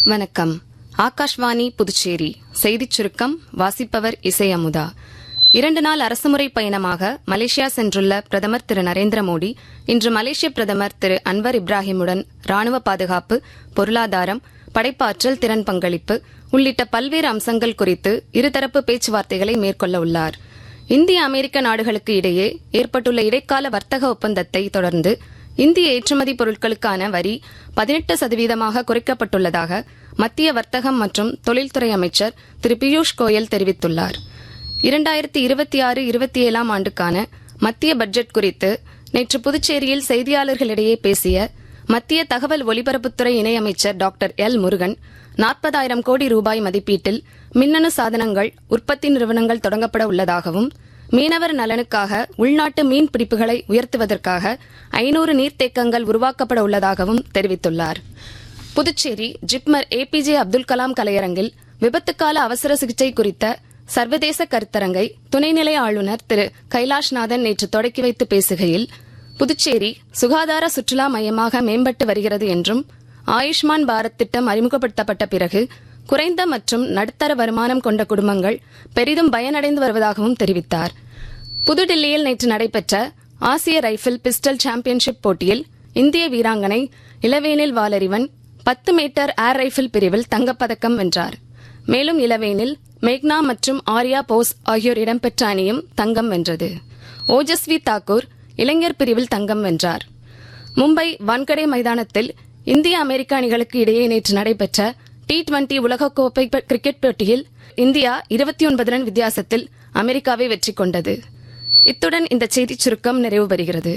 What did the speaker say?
வணக்கம். ஆகாஷ்வாணி புதுச்சேரி செய்திச் சுருக்கம் வாசிப்பவர் இசை அமுதா. 2 நாள் அரசுமுறை பயணமாக மலேசியா சென்றுள்ள பிரதமர் திரு நரேந்திர மோடி இன்று மலேசிய பிரதமர் திரு அன்வர் இப்ராஹிமுடன் ராணுவ பாதுகாப்பு, பொருளாதாரம், படைப்பாற்றல், திறன் பங்களிப்பு உள்ளிட்ட பல்வேறு அம்சங்கள் குறித்து இருதரப்பு பேச்சுவார்த்தைகளை மேற்கொள்ள உள்ளார். இந்திய அமெரிக்க நாடுகளுக்கு இடையே ஏற்பட்டுள்ள இடைக்கால வர்த்தக ஒப்பந்தத்தை தொடர்ந்து இந்திய ஏற்றுமதி பொருட்களுக்கான வரி 18% குறைக்கப்பட்டுள்ளதாக மத்திய வர்த்தகம் மற்றும் தொழில்துறை அமைச்சர் திரு பியூஷ் கோயல் தெரிவித்துள்ளார். 2026-27 ஆண்டுக்கான மத்திய பட்ஜெட் குறித்து நேற்று புதுச்சேரியில் செய்தியாளர்களிடையே பேசிய மத்திய தகவல் ஒலிபரப்புத்துறை இணையமைச்சர் டாக்டர் எல் முருகன் 40,000 கோடி ரூபாய் மதிப்பீட்டில் மின்னணு சாதனங்கள் உற்பத்தி நிறுவனங்கள் தொடங்கப்பட உள்ளதாகவும், மீனவர் நலனுக்காக உள்நாட்டு மீன் பிடிப்புகளை உயர்த்துவதற்காக 500 நீர்த்தேக்கங்கள் உருவாக்கப்பட உள்ளதாகவும் தெரிவித்துள்ளார். புதுச்சேரி ஜிப்மர் ஏபிஜே அப்துல் கலாம் கலையரங்கில் விபத்துக்கால அவசர சிகிச்சை குறித்த சர்வதேச கருத்தரங்கை துணைநிலை ஆளுநர் திரு கைலாஷ்நாதன் நேற்று தொடக்கி வைத்து பேசுகையில், புதுச்சேரி சுகாதார சுற்றுலா மையமாக மேம்பட்டு வருகிறது என்றும், ஆயுஷ்மான் பாரத் திட்டம் அறிமுகப்படுத்தப்பட்ட பிறகு குறைந்த மற்றும் நடுத்தர வருமானம் கொண்ட குடும்பங்கள் பெரிதும் பயனடைந்து வருவதாகவும் தெரிவித்தார். புதுடில்லியில் நேற்று நடைபெற்ற ஆசிய ரைபிள் பிஸ்டல் சாம்பியன்ஷிப் போட்டியில் இந்திய வீராங்கனை இளவேனில் வாலறிவன் 10 மீட்டர் ஏர் ரைபிள் பிரிவில் தங்கப்பதக்கம் வென்றார். மேலும் இளவேனில் மேக்னா மற்றும் ஆர்யா போஸ் ஆகியோர் இடம்பெற்ற அணியும் தங்கம் வென்றது. ஓஜஸ்வி தாக்கூர் இளைஞர் பிரிவில் தங்கம் வென்றார். மும்பை வான்கடே மைதானத்தில் இந்திய அமெரிக்க அணிகளுக்கு இடையே நேற்று நடைபெற்ற T20 உலகக்கோப்பை கிரிக்கெட் போட்டியில் இந்தியா 29 ரன் வித்தியாசத்தில் அமெரிக்காவை வெற்றி கொண்டது. இத்துடன் இந்த செய்திச் சுருக்கம் நிறைவு பெறுகிறது.